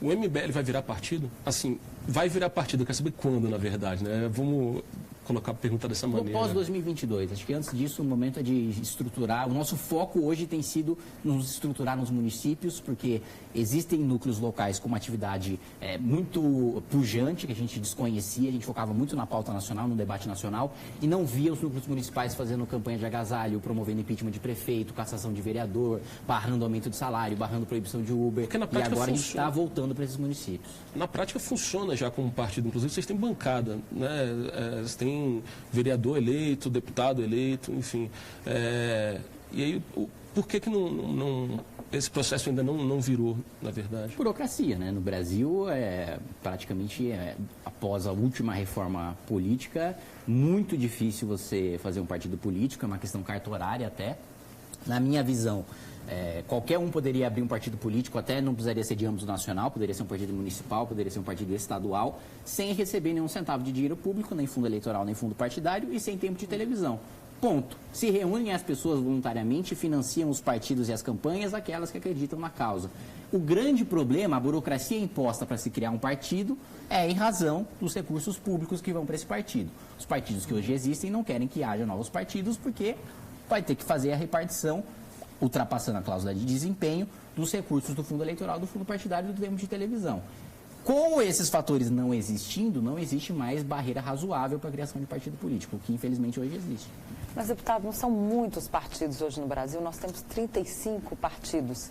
O MBL vai virar partido? Assim, vai virar partido, eu quero saber quando, na verdade, né? Vamos colocar a pergunta dessa maneira. Pós-2022, acho que antes disso o momento é de estruturar, o nosso foco hoje tem sido nos estruturar nos municípios, porque existem núcleos locais com uma atividade muito pujante, que a gente desconhecia, a gente focava muito na pauta nacional, no debate nacional, e não via os núcleos municipais fazendo campanha de agasalho, promovendo impeachment de prefeito, cassação de vereador, barrando aumento de salário, barrando proibição de Uber, e agora a gente está voltando para esses municípios. Na prática funciona já como partido, inclusive vocês têm bancada, né? Vocês têm vereador eleito, deputado eleito, enfim. E aí, por que esse processo ainda não virou, na verdade? Burocracia, né? No Brasil, praticamente, após a última reforma política, muito difícil você fazer um partido político, é uma questão cartorária até. Na minha visão, qualquer um poderia abrir um partido político, até não precisaria ser de âmbito nacional, poderia ser um partido municipal, poderia ser um partido estadual, sem receber nenhum centavo de dinheiro público, nem fundo eleitoral, nem fundo partidário e sem tempo de televisão. Ponto. Se reúnem as pessoas voluntariamente e financiam os partidos e as campanhas, aquelas que acreditam na causa. O grande problema, a burocracia imposta para se criar um partido, é em razão dos recursos públicos que vão para esse partido. Os partidos que hoje existem não querem que haja novos partidos, porque vai ter que fazer a repartição, ultrapassando a cláusula de desempenho, dos recursos do fundo eleitoral, do fundo partidário e do tempo de televisão. Com esses fatores não existindo, não existe mais barreira razoável para a criação de partido político, o que infelizmente hoje existe. Mas, deputado, não são muitos partidos hoje no Brasil, nós temos 35 partidos.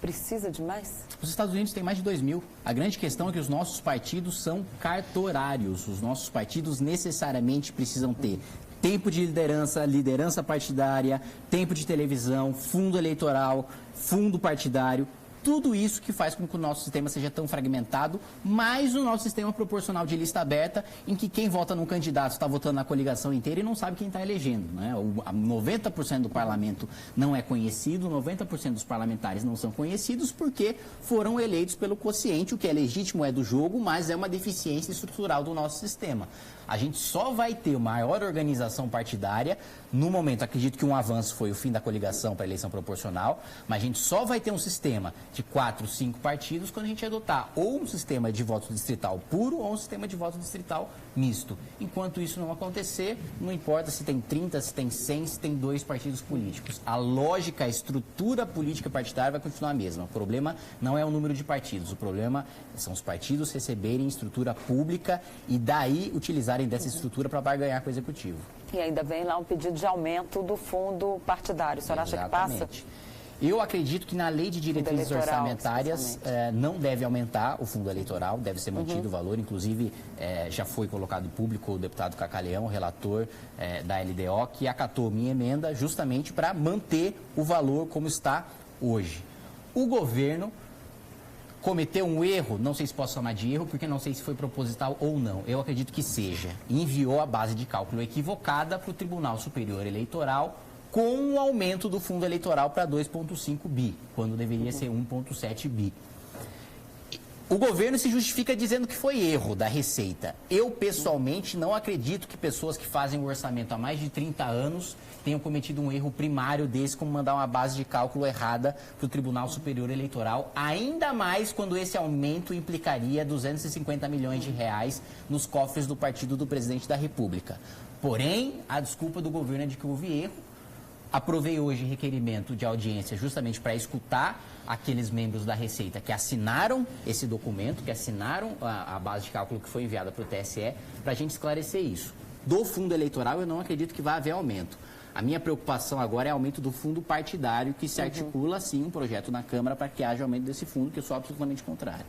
Precisa de mais? Os Estados Unidos têm mais de 2.000. A grande questão é que os nossos partidos são cartorários. Os nossos partidos necessariamente precisam ter tempo de liderança partidária, tempo de televisão, fundo eleitoral, fundo partidário. Tudo isso que faz com que o nosso sistema seja tão fragmentado, mais o nosso sistema proporcional de lista aberta, em que quem vota num candidato está votando na coligação inteira e não sabe quem está elegendo, né? 90% do parlamento não é conhecido, 90% dos parlamentares não são conhecidos porque foram eleitos pelo quociente, o que é legítimo é do jogo, mas é uma deficiência estrutural do nosso sistema. A gente só vai ter maior organização partidária no momento, acredito que um avanço foi o fim da coligação para a eleição proporcional, mas a gente só vai ter um sistema de 4, 5 partidos quando a gente adotar ou um sistema de voto distrital puro ou um sistema de voto distrital misto. Enquanto isso não acontecer, não importa se tem 30, se tem 100, se tem 2 partidos políticos. A lógica, a estrutura política partidária vai continuar a mesma. O problema não é o número de partidos, o problema são os partidos receberem estrutura pública e daí utilizarem dessa estrutura para barganhar com o executivo. E ainda vem lá um pedido de aumento do fundo partidário. O senhor acha que passa? Eu acredito que na lei de diretrizes orçamentárias não deve aumentar o fundo eleitoral, deve ser mantido o valor. Inclusive, já foi colocado em público o deputado Cacaleão, relator da LDO, que acatou minha emenda justamente para manter o valor como está hoje. O governo cometeu um erro, não sei se posso chamar de erro, porque não sei se foi proposital ou não. Eu acredito que seja. Enviou a base de cálculo equivocada para o Tribunal Superior Eleitoral com o aumento do fundo eleitoral para 2,5 bi, quando deveria ser 1,7 bi. O governo se justifica dizendo que foi erro da Receita. Eu, pessoalmente, não acredito que pessoas que fazem o orçamento há mais de 30 anos tenham cometido um erro primário desse, como mandar uma base de cálculo errada para o Tribunal Superior Eleitoral, ainda mais quando esse aumento implicaria 250 milhões de reais nos cofres do partido do presidente da República. Porém, a desculpa do governo é de que houve erro. Aprovei hoje requerimento de audiência justamente para escutar aqueles membros da Receita que assinaram esse documento, que assinaram a base de cálculo que foi enviada para o TSE, para a gente esclarecer isso. Do fundo eleitoral, eu não acredito que vai haver aumento. A minha preocupação agora é aumento do fundo partidário, que se articula, sim, um projeto na Câmara para que haja aumento desse fundo, que eu sou absolutamente contrário.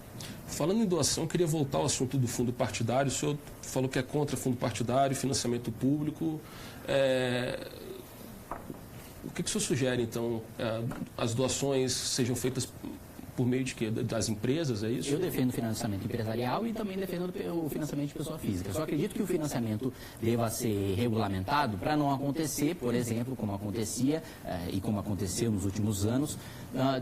Falando em doação, eu queria voltar ao assunto do fundo partidário. O senhor falou que é contra fundo partidário, financiamento público. O que o senhor sugere, então? As doações sejam feitas por meio de quê? Das empresas, é isso? Eu defendo o financiamento empresarial e também defendo o financiamento de pessoa física. Eu só acredito que o financiamento deva ser regulamentado para não acontecer, por exemplo, como acontecia e como aconteceu nos últimos anos,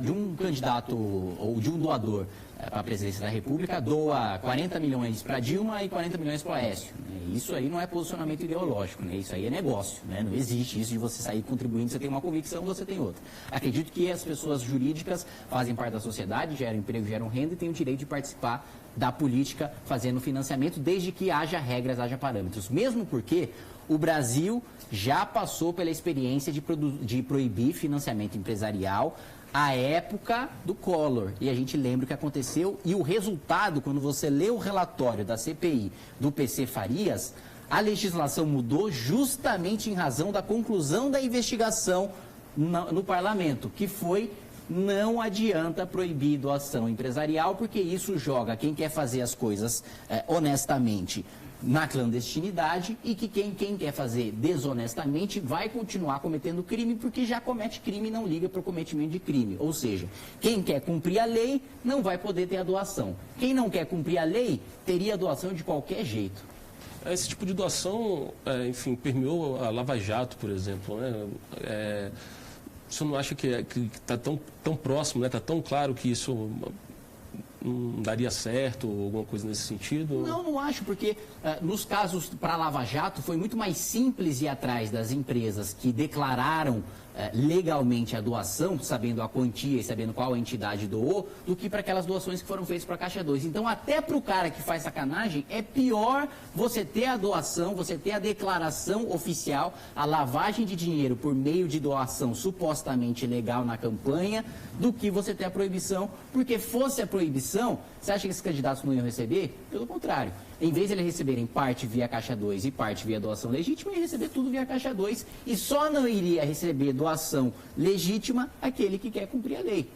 de um candidato ou de um doador para a presidência da República, doa 40 milhões para Dilma e 40 milhões para o Aécio. Isso aí não é posicionamento ideológico, né? Isso aí é negócio. Né? Não existe isso de você sair contribuindo, você tem uma convicção, você tem outra. Acredito que as pessoas jurídicas fazem parte da sociedade, geram emprego, geram renda e têm o direito de participar da política fazendo financiamento, desde que haja regras, haja parâmetros. Mesmo porque o Brasil já passou pela experiência de proibir financiamento empresarial à época do Collor. E a gente lembra o que aconteceu e o resultado, quando você lê o relatório da CPI do PC Farias, a legislação mudou justamente em razão da conclusão da investigação no parlamento, que foi: não adianta proibir doação empresarial, porque isso joga quem quer fazer as coisas honestamente na clandestinidade, e que quem quer fazer desonestamente vai continuar cometendo crime, porque já comete crime e não liga para o cometimento de crime. Ou seja, quem quer cumprir a lei não vai poder ter a doação. Quem não quer cumprir a lei teria a doação de qualquer jeito. Esse tipo de doação, enfim, permeou a Lava Jato, por exemplo, né? Você não acha que está tão próximo, né? Está tão claro que isso não daria certo ou alguma coisa nesse sentido? Não acho, porque nos casos para Lava Jato foi muito mais simples ir atrás das empresas que declararam legalmente a doação, sabendo a quantia e sabendo qual entidade doou, do que para aquelas doações que foram feitas para a Caixa 2. Então, até para o cara que faz sacanagem, é pior você ter a doação, você ter a declaração oficial, a lavagem de dinheiro por meio de doação supostamente legal na campanha, do que você ter a proibição, porque fosse a proibição, você acha que esses candidatos não iam receber? Pelo contrário. Em vez de eles receberem parte via Caixa 2 e parte via doação legítima, ia receber tudo via Caixa 2 e só não iria receber doação legítima aquele que quer cumprir a lei.